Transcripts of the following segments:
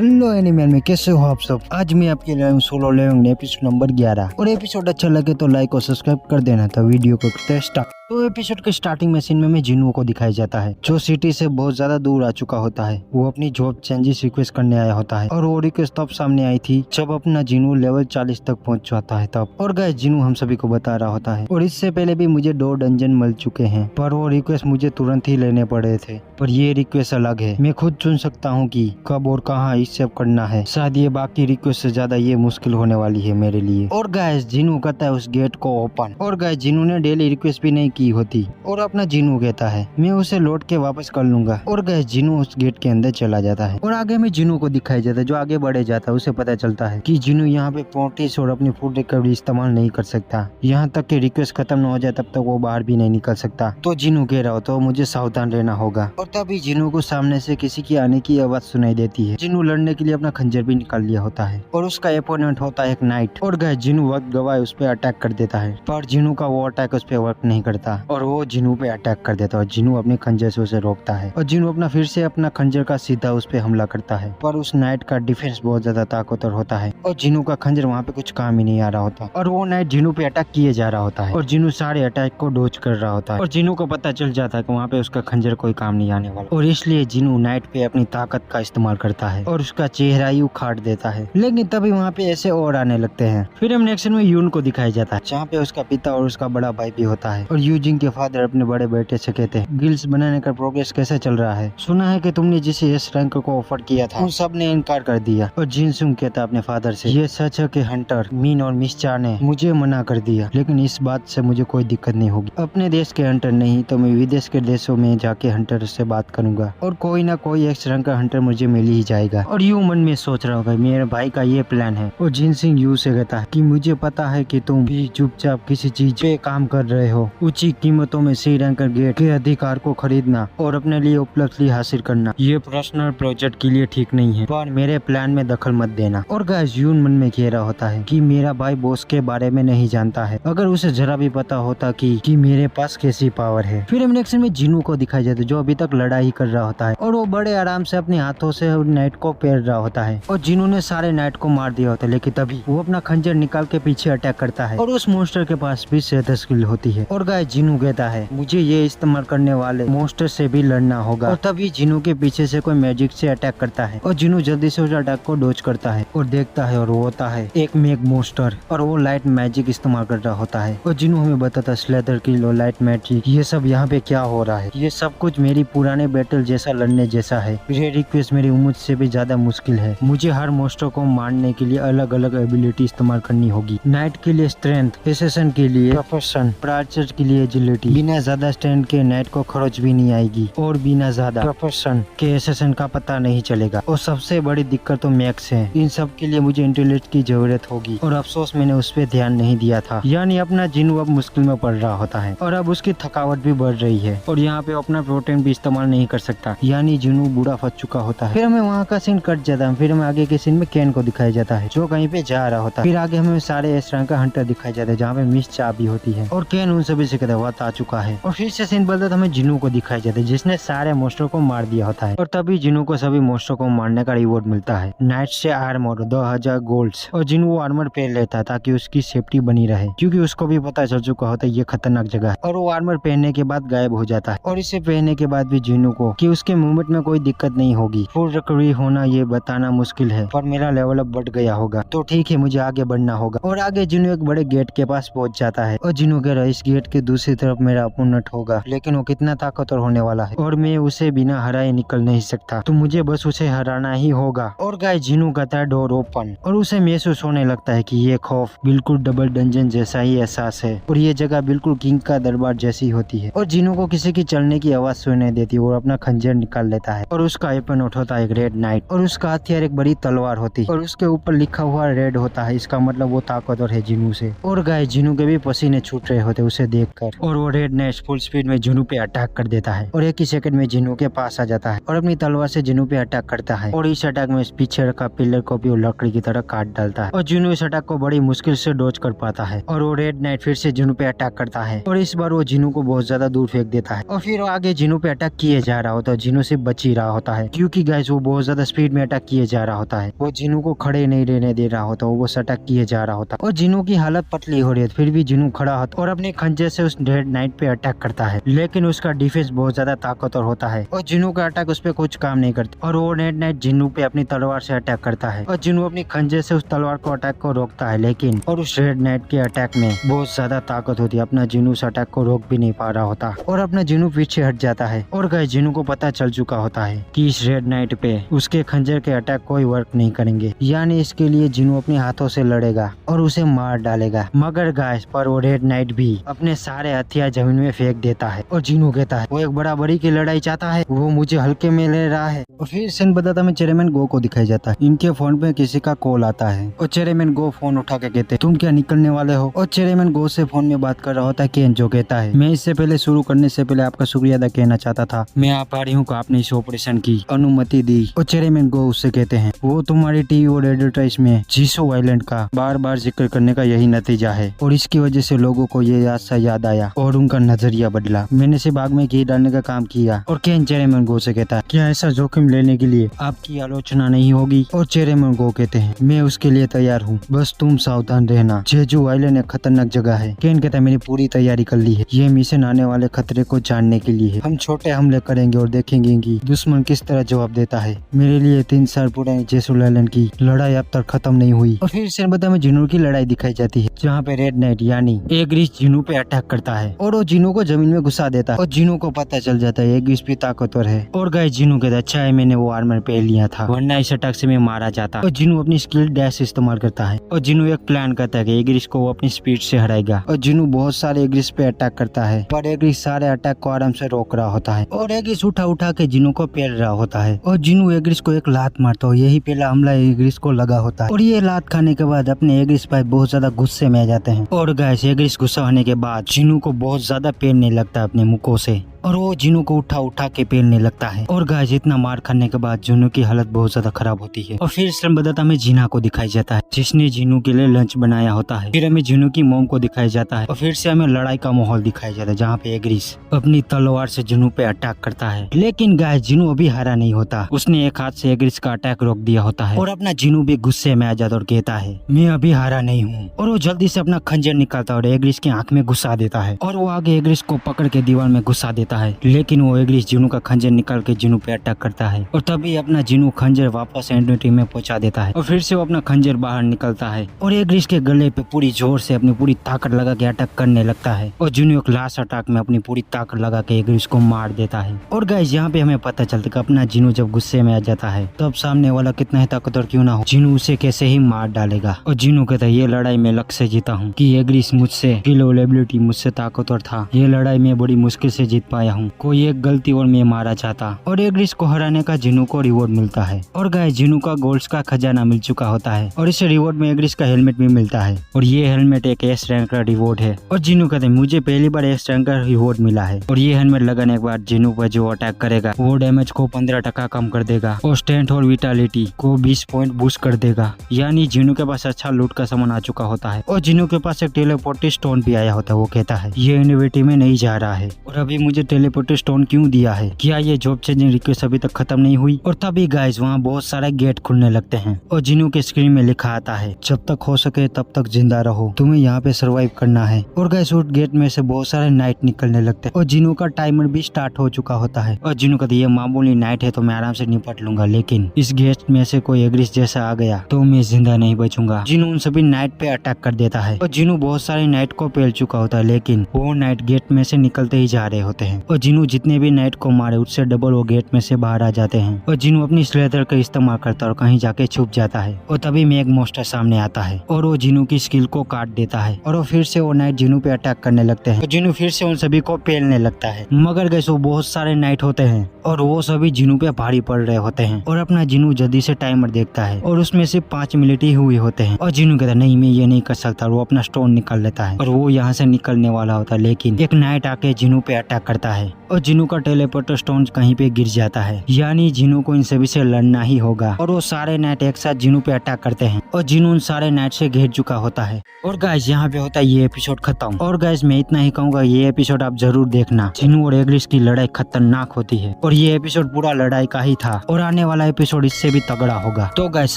Hello animal में कैसे हो आप सब। आज मैं आपके लिए सोलो लेविंग एपिसोड नंबर 11 और एपिसोड अच्छा लगे तो लाइक और सब्सक्राइब कर देना। तो वीडियो को करते हैं स्टार्ट। तो एपिसोड के स्टार्टिंग में सीन में जिन्नू को दिखाया जाता है जो सिटी से बहुत ज्यादा दूर आ चुका होता है। वो अपनी जॉब चेंजेस रिक्वेस्ट करने आया होता है और वो रिक्वेस्ट तब सामने आई थी जब अपना जिन्नू लेवल 40 तक पहुंच जाता है तब। और गाइस जिन्नू हम सभी को बता रहा होता है और इससे पहले भी मुझे 2 डंजन मिल चुके हैं पर वो रिक्वेस्ट मुझे तुरंत ही लेने पड़े थे। पर ये रिक्वेस्ट अलग है, मैं खुद चुन सकता हूँ कि कब और कहाँ इसे करना है। शायद ये बाकी रिक्वेस्ट से ज्यादा ये मुश्किल होने वाली है मेरे लिए। और गाइस जिन्नू कहता है उस गेट को ओपन। और गाइस जिन्नू ने डेली रिक्वेस्ट भी नहीं की होती और अपना जिन्नू कहता है मैं उसे लौट के वापस कर लूंगा। और गाइस जिन्नू उस गेट के अंदर चला जाता है और आगे में जिन्नू को दिखाया जाता है जो आगे बढ़े जाता है। उसे पता चलता है कि जिन्नू यहाँ पे पोर्टिस और अपनी फूड रिकवरी इस्तेमाल नहीं कर सकता। यहाँ तक कि रिक्वेस्ट खत्म न हो जाए तब तक वो बाहर भी नहीं निकल सकता। तो जिन्नू कह रहा हो तो मुझे सावधान रहना होगा। और तभी जिन्नू को सामने से किसी की आने की आवाज सुनाई देती है। जिन्नू लड़ने के लिए अपना खंजर भी निकाल लिया होता है और उसका अपोनेंट होता है एक नाइट। और गाइस जिन्नू वक्त गवाए उस पर अटैक कर देता है पर जिन्नू का वो अटैक उस पर वर्क नहीं करता और वो जिन्नू पे अटैक कर देता है। जिन्नू अपने खंजर से उसे रोकता है और जिन्नू अपना फिर से अपना खंजर का सीधा उस पे हमला करता है पर उस नाइट का डिफेंस बहुत ज्यादा ताकतवर होता है और जिन्नू का खंजर वहाँ पे कुछ काम ही नहीं आ रहा होता और वो नाइट जिन्नू पे अटैक किए जा रहा होता है और जिन्नू सारे अटैक को डोज कर रहा होता है और जिन्नू को पता चल जाता है कि वहाँ पे उसका खंजर कोई काम नहीं आने वाला और इसलिए जिन्नू नाइट पे अपनी ताकत का इस्तेमाल करता है और उसका चेहरा ही उखाड़ देता है। लेकिन तभी वहाँ पे ऐसे और आने लगते हैं। फिर हम नेक्स्ट में यून को दिखाया जाता है जहाँ पे उसका पिता और उसका बड़ा भाई भी होता है और यूजिंग के फादर अपने बड़े बेटे से कहते हैं गिल्ड्स बनाने का प्रोग्रेस कैसे चल रहा है। सुना है कि तुमने जिसे इस रैंक को ऑफर किया था उन सब ने इनकार कर दिया। और जिनसुंग कहता अपने फादर से ये सच है कि हंटर मीन और मिस्चा ने मुझे मना कर दिया लेकिन इस बात से मुझे कोई दिक्कत नहीं होगी। अपने देश के हंटर नहीं तो मैं विदेश के देशों में जाके हंटर से बात करूंगा और कोई ना कोई एक्स रैंक का हंटर मुझे मिल ही जाएगा। और यू मन में सोच रहा होगा मेरे भाई का ये प्लान है। और जिनसिंग यू से कहता है कि मुझे पता है कि तुम भी चुपचाप किसी चीज पे काम कर रहे हो। ऊंची कीमतों में सी रैंकर गेट के अधिकार को खरीदना और अपने लिए उपलब्धि हासिल करना ये पर्सनल प्रोजेक्ट के लिए ठीक नहीं है पर मेरे प्लान में दखल मत देना। और गाइस यून मन में कह रहा होता है कि मेरा भाई बॉस के बारे में नहीं जानता है। अगर उसे जरा भी पता होता कि मेरे पास कैसी पावर है। फिर हम नेक्स्ट में जिन्नू को दिखाई जाता है जो अभी तक लड़ाई कर रहा होता है और वो बड़े आराम से अपने हाथों से नाइट को पेर रहा होता है और जिन्नू ने सारे नाइट को मार दिया होता है। लेकिन तभी वो अपना खंजर निकाल के पीछे अटैक करता है और उस मॉन्स्टर के पास भी सेहत स्किल होती है। और गाइस जिन्नू कहता है मुझे ये इस्तेमाल करने वाले मॉन्स्टर से भी लड़ना होगा। और तभी जिन्नू के पीछे से कोई मैजिक से अटैक करता है और जिन्नू जल्दी से उस अटैक को डॉज करता है और देखता है और वो होता है एक मेग मॉन्स्टर और वो लाइट मैजिक इस्तेमाल कर रहा होता है। और जिन्नू हमें बताता है स्लेदर किल और लाइट मैजिक ये सब यहाँ पे क्या हो रहा है। ये सब कुछ मेरी पुराने बैटल जैसा लड़ने जैसा है। ये रिक्वेस्ट मेरी उम्मीद से भी ज्यादा मुश्किल है। मुझे हर मॉन्स्टर को मारने के लिए अलग अलग एबिलिटी इस्तेमाल करनी होगी। नाइट के लिए स्ट्रेंथ, एसेसन के लिए प्रोफेशन, प्राचर के लिए एजिलिटी। बिना ज्यादा स्ट्रेंथ के नाइट को खरोच भी नहीं आएगी और बिना ज्यादा प्रोफेशन के एसेसन का पता नहीं चलेगा। और सबसे बड़ी दिक्कत तो मैक्स है। इन सब के लिए मुझे इंटेलिजेंस की जरूरत होगी और अफसोस मैंने उस पर ध्यान नहीं दिया था। यानी अपना जिन्नू अब मुश्किल में पड़ रहा होता है और अब उसकी थकावट भी बढ़ रही है और यहाँ पे अपना प्रोटीन भी इस्तेमाल नहीं कर सकता। यानी जिन्नू बूढ़ा फंस चुका होता है। फिर हमें वहाँ का सीन कट जाता है। फिर हमें आगे के सीन में केन को दिखाया जाता है जो कहीं पे जा रहा होता है। फिर आगे हमें सारे इस रैंक का हंटर दिखाया जाता है जहाँ पे मिस चा भी होती है और केन उन सभी से कहता है वक्त आ चुका है। और फिर से सीन बदलता है हमें जिन्नू को दिखाया जाता है जिसने सारे मॉन्स्टर को मार दिया होता है। और तभी जिन्नू को सभी मॉन्स्टर को मारने का रिवॉर्ड मिलता है नाइट से आर्मर 2000 गोल्ड्स। और जिन्नू वो आर्मर पहन लेता है ताकि उसकी सेफ्टी बनी रहे क्योंकि उसको भी पता चल चुका होता है ये खतरनाक जगह है। और वो आर्मर पहनने के बाद गायब हो जाता है और इसे पहनने के बाद भी जिन्नू को कि उसके मूवमेंट में कोई दिक्कत नहीं होगी। फुल रिकवरी होना ये बताना मुश्किल है पर मेरा लेवल अब बढ़ गया होगा तो ठीक है मुझे आगे बढ़ना होगा। और आगे जिन्नू एक बड़े गेट के पास पहुंच जाता है और जिन्नू कह रहा है इस गेट के दूसरी तरफ मेरा अपोनेंट होगा लेकिन वो कितना ताकतवर होने वाला है और मैं उसे बिना हराए निकल नहीं सकता तो मुझे बस उसे हराना ही होगा। और गाइस जिन्नू कहता है डोर ओपन और उसे महसूस होने लगता है कि ये खौफ बिल्कुल डबल डंजन जैसा ही एहसास है और ये जगह बिल्कुल किंग का दरबार जैसी होती है। और जिन्नू को किसी की चलने की आवाज सुनाई देती है और अपना खंजर निकाल लेता है और उसका वेपन होता है एक रेड नाइट और उसका हथियार एक बड़ी तलवार होती है और उसके ऊपर लिखा हुआ रेड होता है। इसका मतलब वो ताकतवर है जिन्नू से। और गाइस जिन्नू के भी पसीने छूट रहे होते उसे देखकर पर और वो रेड नाइट फुल स्पीड में जिनू पे अटैक कर देता है और एक ही सेकंड में जिनू के पास आ जाता है और अपनी तलवार से जिनू पे अटैक करता है और इस अटैक में पीछे रखा पिलर को भी वो लकड़ी की तरह काट डालता है और जिनू इस अटैक को बड़ी मुश्किल से डॉज कर पाता है और वो रेड नाइट फिर से जिनू पे अटैक करता है और इस बार वो जिनू को बहुत ज्यादा दूर फेंक देता है और फिर वो आगे जिनू पे अटैक किए जा रहा होता है। जिनू से बच ही रहा होता है क्योंकि गाइस वो बहुत ज्यादा स्पीड में अटैक किए जा रहा होता है। वो जिनू को खड़े नहीं रहने दे रहा होता, वो अटैक किए जा रहा होता और जिनू की हालत पतली हो रही है फिर भी जिनू खड़ा होता और अपने खंजर से उस रेड नाइट पे अटैक करता है, लेकिन उसका डिफेंस बहुत ज्यादा ताकतवर होता है और जिनू का अटैक उस पर कुछ काम नहीं करता और वो रेड नाइट जिनू पे अपनी तलवार से अटैक करता है और जिनू अपनी खंजर से उस तलवार को अटैक को रोकता है, लेकिन और उस रेड नाइट के अटैक में बहुत ज्यादा ताकत होती है। अपना जिनू उस अटैक को रोक भी नहीं पा रहा होता और अपना जिनू पीछे हट जाता है और गाइस जिनू को पता चल चुका होता है कि इस रेड नाइट पे उसके खंजर के अटैक कोई वर्क नहीं करेंगे, यानी इसके लिए जिनू अपने हाथों से लड़ेगा और उसे मार डालेगा। मगर गाइस पर वो रेड नाइट भी अपने सारे हथियार जमीन में फेंक देता है और जिनू कहता है वो एक बराबरी की लड़ाई चाहता है, वो मुझे हल्के में ले रहा है। और फिर सीन बताता में चेयरमैन गो को दिखाई जाता है। इनके फोन पे किसी का कॉल आता है और चेयरमैन गो फोन उठा के कहते तुम क्या निकलने वाले हो और चेयरमैन गो से फोन में बात कर रहा होता है केन, जो कहता है मैं इससे पहले शुरू करने से पहले आपका शुक्रिया अदा कहना चाहता था, मैं आभारी हूँ आपने इस ऑपरेशन की अनुमति दी। और चेयरमैन गो उससे कहते हैं वो तुम्हारी टीवी और एडवर्टाइज में जीसो आइलैंड का बार बार जिक्र करने का यही नतीजा है और इसकी वजह से लोगों को ये याद आया और उनका नजरिया बदला। मैंने सिर्फ आग में घी डालने का काम किया। और केन चेयरमैन गो से कहता है क्या ऐसा जोखिम लेने के लिए आपकी आलोचना नहीं होगी? और चेयरमैन गो कहते हैं मैं उसके लिए तैयार हूँ, बस तुम सावधान रहना, जेजू आइलैंड एक खतरनाक जगह है। केन कहता है मैंने पूरी तैयारी कर ली है, ये मिशन आने वाले खतरे को जानने के लिए है। हम छोटे हमले करेंगे और देखेंगे कि दुश्मन किस तरह जवाब देता है। मेरे लिए 3 साल पुरानी जेसू आइलैंड की लड़ाई अब तक खत्म नहीं हुई। और फिर सेनबता में जिनू की लड़ाई दिखाई जाती है जहाँ पे रेड नाइट यानी एग्रिस जिनू पे अटैक करता है और वो जिनू को जमीन में घुसा देता है और जिनू को पता चल जाता है एग्रिस भी ताकतवर है। और गाइस जिनू कहता है अच्छा है मैंने वो आर्मर पहन लिया था, वरना इस अटैक से मैं मारा जाता। और जिनू अपनी स्किल डैश इस्तेमाल करता है और जिनू एक प्लान करता है कि एग्रिस को वो अपनी स्पीड से हराएगा और जिनू बहुत सारे एग्रिस पे अटैक करता है पर एग्रिस सारे अटैक को आराम से रोक रहा होता है और एग्रिस उठा के जिनू को पेल रहा होता है और जिनू एग्रिस को एक लात मारता है। यही पहला हमला एग्रिस को लगा होता है और ये लात खाने के बाद अपने एग्रिस भाई बहुत ज्यादा गुस्से में आ जाते हैं और गाइस एग्रिस गुस्सा होने के बाद जिनू को बहुत ज्यादा पेलने लगता है अपने मुक्कों से और वो जिनू को उठा के पेलने लगता है और गाइस इतना मार खाने के बाद जिनू की हालत बहुत ज्यादा खराब होती है। और फिर श्रमबद्धता में जीना को दिखाई जाता है जिसने जिनू के लिए लंच बनाया होता है। फिर हमें जिनू की मोम को दिखाया जाता है और फिर से हमें लड़ाई का माहौल दिखाया जाता है जहाँ पे एग्रिस अपनी तलवार से जिनू पे अटैक करता है, लेकिन गाइस जिनू अभी हारा नहीं होता। उसने एक हाथ से एग्रिस का अटैक रोक दिया होता है और अपना जिनू भी गुस्से में आ जाता और कहता है मैं अभी हारा नहीं हूँ और वो जल्दी से अपना खंजर निकालता और एग्रिस की आंख में घुसा देता है और वो आगे एग्रिस को पकड़ के दीवार में घुसा देता है, लेकिन वो एग्रिस जिनू का खंजर निकाल के जिनू पे अटैक करता है और तभी अपना जिनू खंजर वापस एंट्री में पहुंचा देता है और फिर से वो अपना खंजर बाहर निकलता है और एग्रिस के गले पे पूरी जोर से अपनी पूरी ताकत लगा के अटैक करने लगता है और जिनू एक लास्ट अटैक में अपनी पूरी ताकत लगा के एग्रिस को मार देता है। और गाइस यहाँ पे हमें पता चलता है कि अपना जिनू जब गुस्से में आ जाता है तब सामने वाला कितना ही ताकतवर क्यों ना हो जिनू उसे कैसे ही मार डालेगा। और जिनू कहता है ये लड़ाई में लक से जीता हूँ कि एग्रिस मुझसे स्किल और एबिलिटी मुझसे ताकतवर था, ये लड़ाई में बड़ी मुश्किल से जीत पाया हूँ, कोई एक गलती और मैं मारा जाता। और एग्रिस को हराने का जिनू को रिवॉर्ड मिलता है और गाइस जिनू का गोल्ड्स का खजाना मिल चुका होता है और इस रिवॉर्ड में एग्रिस का हेलमेट भी मिलता है और ये हेलमेट एक एस रैंक का रिवॉर्ड है। और जिनू कहते हैं मुझे पहली बार एस रैंक का रिवॉर्ड मिला है और ये हेलमेट लगाने के बाद जिनू पर जो अटैक करेगा वो डैमेज को 15% कम कर देगा और स्ट्रेंथ और विटालिटी को 20 पॉइंट बूस्ट कर देगा, यानी जिनू के पास अच्छा लूट का सामान आ चुका होता है। और जिनू के पास एक टेलीपोर्ट स्टोन भी आया होता है। वो कहता है ये यूनिवर्सिटी में नहीं जा रहा है और अभी मुझे टेलीपोर्ट स्टोन क्यों दिया है, क्या ये जॉब चेंजिंग रिक्वेस्ट अभी तक खत्म नहीं हुई? और तभी गाइस वहाँ बहुत सारे गेट खुलने लगते हैं और जिनू के स्क्रीन में लिखा आता है जब तक हो सके तब तक जिंदा रहो, तुम्हें यहाँ पे सर्वाइव करना है। और गाइस उस गेट में से बहुत सारे नाइट निकलने लगते हैं और जिनू का टाइमर भी स्टार्ट हो चुका होता है और जिनू कहते ये मामूली नाइट है तो मैं आराम से निपट लूंगा, लेकिन इस गेट में से कोई एग्रिस जैसा आ गया तो मैं जिंदा नहीं बचूंगा। जिनू उन सभी नाइट पे अटैक कर देता है और जिनू बहुत सारे नाइट को पेल चुका होता है, लेकिन वो नाइट गेट में से निकलते ही जा रहे होते हैं और जिनू जितने भी नाइट को मारे उससे डबल वो गेट में से बाहर आ जाते हैं और जिनू अपनी स्लेटर का इस्तेमाल करता है और कहीं जाके छुप जाता है। और तभी मेग मॉन्स्टर सामने आता है और वो जिनू की स्किल को काट देता है और वो फिर से वो नाइट जिनू पे अटैक करने लगते हैं। जिनू फिर से उन सभी को पेलने लगता है, मगर गैस वो बहुत सारे नाइट होते हैं और वो सभी जिनू पे भारी पड़ रहे होते हैं। और अपना जिनू जल्दी से टाइमर देखता है और उसमें से 5 मिनट ही हुए होते हैं और जिनू कहता है नहीं मैं ये नहीं कर सकता और वो अपना स्टोन निकाल लेता है और वो यहाँ से निकलने वाला होता है, लेकिन एक नाइट आके जिनू पे अटैक करता है और जिनू का टेलीपोर्टर स्टोन कहीं पे गिर जाता है। यानी जिनू को इन सभी से लड़ना ही होगा और वो सारे नाइट एक साथ जिनू पे अटैक करते हैं और जिनू उन सारे नाइट से घेर चुका होता है। और गाइस यहाँ पे होता है ये एपिसोड खत्म। और गाइस मैं इतना ही कहूंगा, ये एपिसोड आप जरूर देखना। जिनू और एग्रिस की लड़ाई खतरनाक होती है और ये एपिसोड पूरा लड़ाई का ही था और आने वाला एपिसोड इससे भी तगड़ा होगा। तो गाइस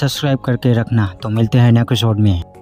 सब्सक्राइब करके रखना। तो मिलते हैं नेक्स्ट एपिसोड में।